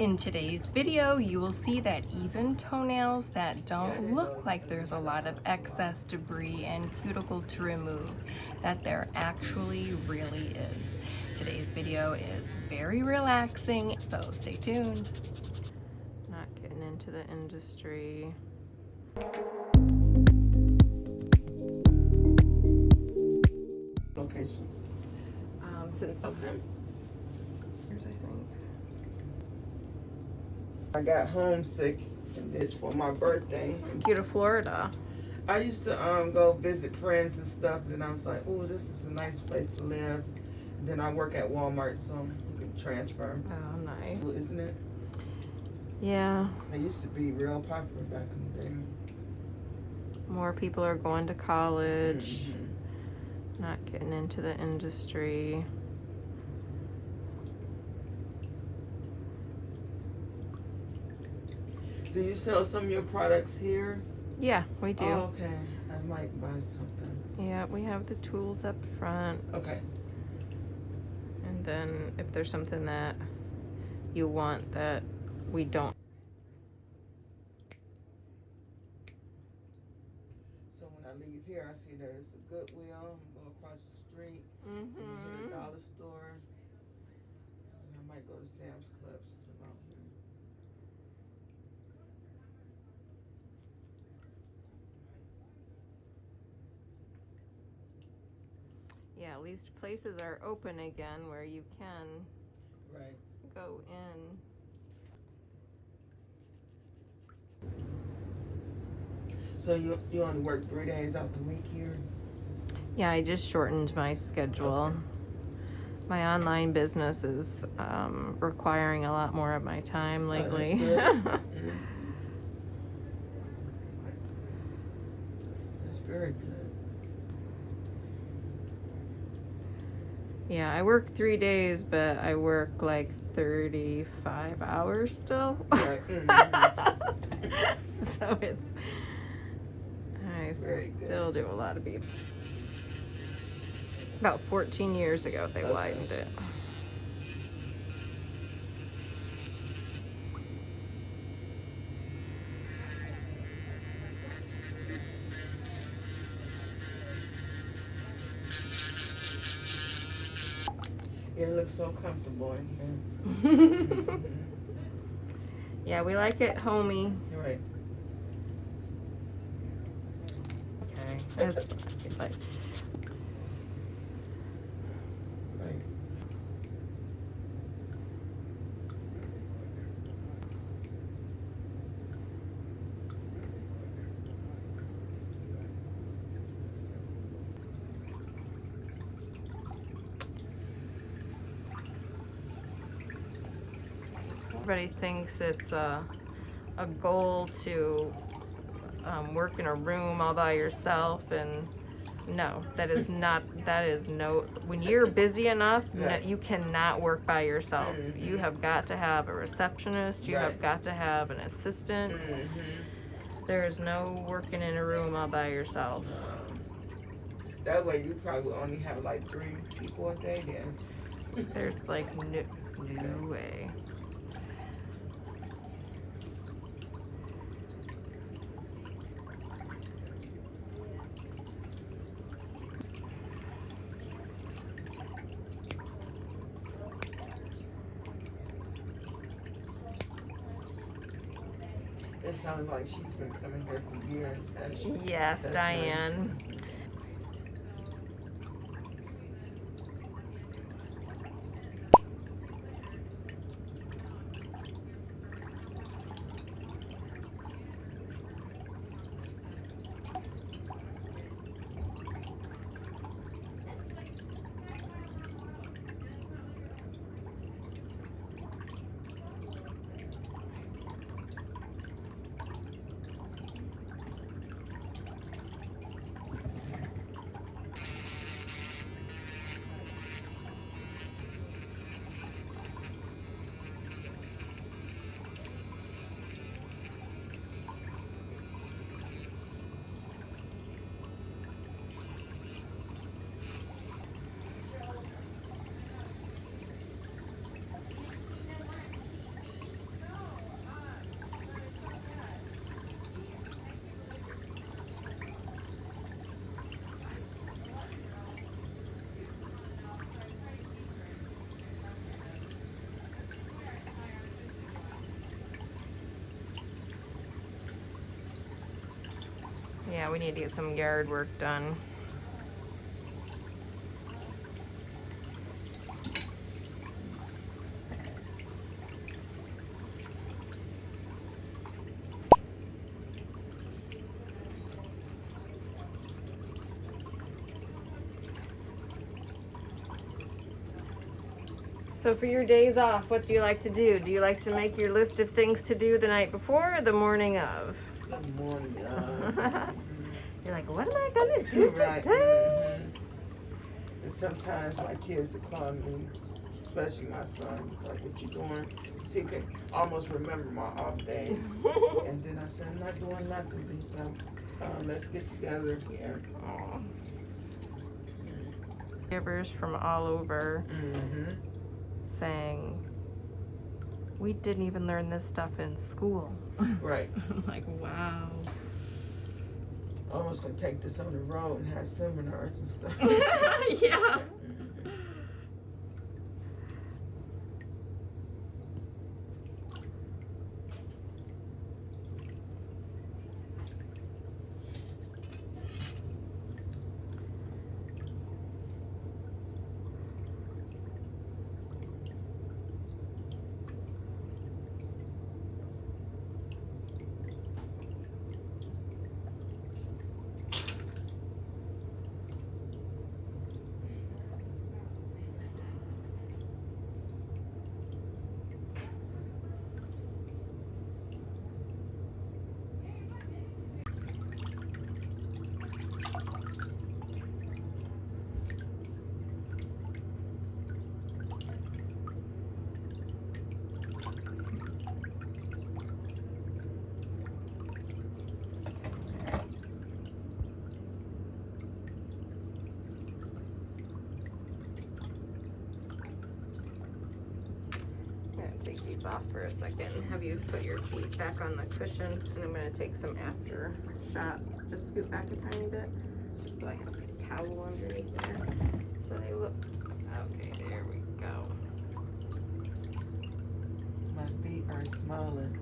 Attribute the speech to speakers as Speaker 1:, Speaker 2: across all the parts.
Speaker 1: In today's video, you will see that even toenails that don't look like there's a lot of excess debris and cuticle to remove, that there actually really is. Today's video is very relaxing, so stay tuned. Not getting into the industry.
Speaker 2: Location.
Speaker 1: Since
Speaker 2: Okay.
Speaker 1: here's, I think.
Speaker 2: I got homesick and this for my birthday.
Speaker 1: You to Florida.
Speaker 2: I used to go visit friends and stuff, and I was like, oh, this is a nice place to live. And then I work at Walmart, so you can transfer.
Speaker 1: Oh, nice.
Speaker 2: Isn't it?
Speaker 1: Yeah.
Speaker 2: They used to be real popular back in the day.
Speaker 1: More people are going to college.
Speaker 2: Mm-hmm.
Speaker 1: Not getting into the industry.
Speaker 2: Do you sell some of your products here?
Speaker 1: Yeah, we do.
Speaker 2: Oh, okay. I might buy something.
Speaker 1: Yeah, we have the tools up front.
Speaker 2: Okay.
Speaker 1: And then if there's something that you want that we don't.
Speaker 2: So when I leave here, I see there's a Goodwill. I'm going across the street. And a dollar store. And I might go to Sam's Club since I'm out here.
Speaker 1: Yeah, at least places are open again where you can
Speaker 2: Right.
Speaker 1: go in.
Speaker 2: So you only work 3 days out the week here?
Speaker 1: Yeah, I just shortened my schedule.
Speaker 2: Okay.
Speaker 1: My online business is requiring a lot more of my time lately.
Speaker 2: That's very good.
Speaker 1: Yeah, I work 3 days, but I work like 35 hours still.
Speaker 2: Right.
Speaker 1: So it's, I
Speaker 2: Very good.
Speaker 1: still do a lot of people. About 14 years ago, they widened it.
Speaker 2: It looks so comfortable in here.
Speaker 1: Yeah, we like it homey.
Speaker 2: You're right.
Speaker 1: Okay, that's fine. But
Speaker 2: Right.
Speaker 1: everybody thinks it's a goal to work in a room all by yourself, and no, that is not. That is no. When you're busy enough,
Speaker 2: Right.
Speaker 1: you cannot work by yourself.
Speaker 2: Mhm.
Speaker 1: You have got to have a receptionist. You have
Speaker 2: Right.
Speaker 1: got to have an assistant. There is no working in a room all by yourself.
Speaker 2: That way you probably only have like 3 people a day then.
Speaker 1: There's like no way.
Speaker 2: It sounds like she's been coming here for years. Actually.
Speaker 1: Yes,
Speaker 2: That's
Speaker 1: Diane. Yeah, we need to get some yard work done. So for your days off, what do you like to do? Do you like to make your list of things to do the night before or the morning of?
Speaker 2: The morning.
Speaker 1: You're like, what am I gonna do
Speaker 2: Right.
Speaker 1: today?
Speaker 2: And sometimes my kids will call me, especially my son, like, what you doing? See, he can almost remember my off days. And then I said, I'm not doing nothing, Lisa. Let's get together here.
Speaker 1: Aw. Givers from all over saying, we didn't even learn this stuff in school.
Speaker 2: Right.
Speaker 1: I'm like, wow.
Speaker 2: Almost gonna take this on the road and have seminars and stuff.
Speaker 1: Yeah. Take these off for a second and have you put your feet back on the cushion, and I'm going to take some after shots. Just scoot back a tiny bit just so I have some towel underneath there so they look okay. There we go.
Speaker 2: My feet are smiling.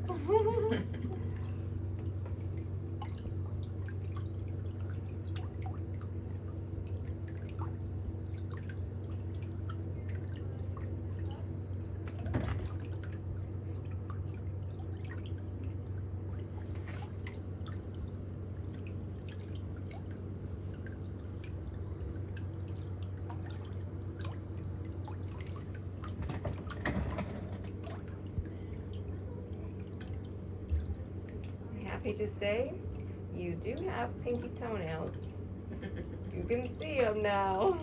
Speaker 1: Happy to say you do have pinky toenails. You can see them now.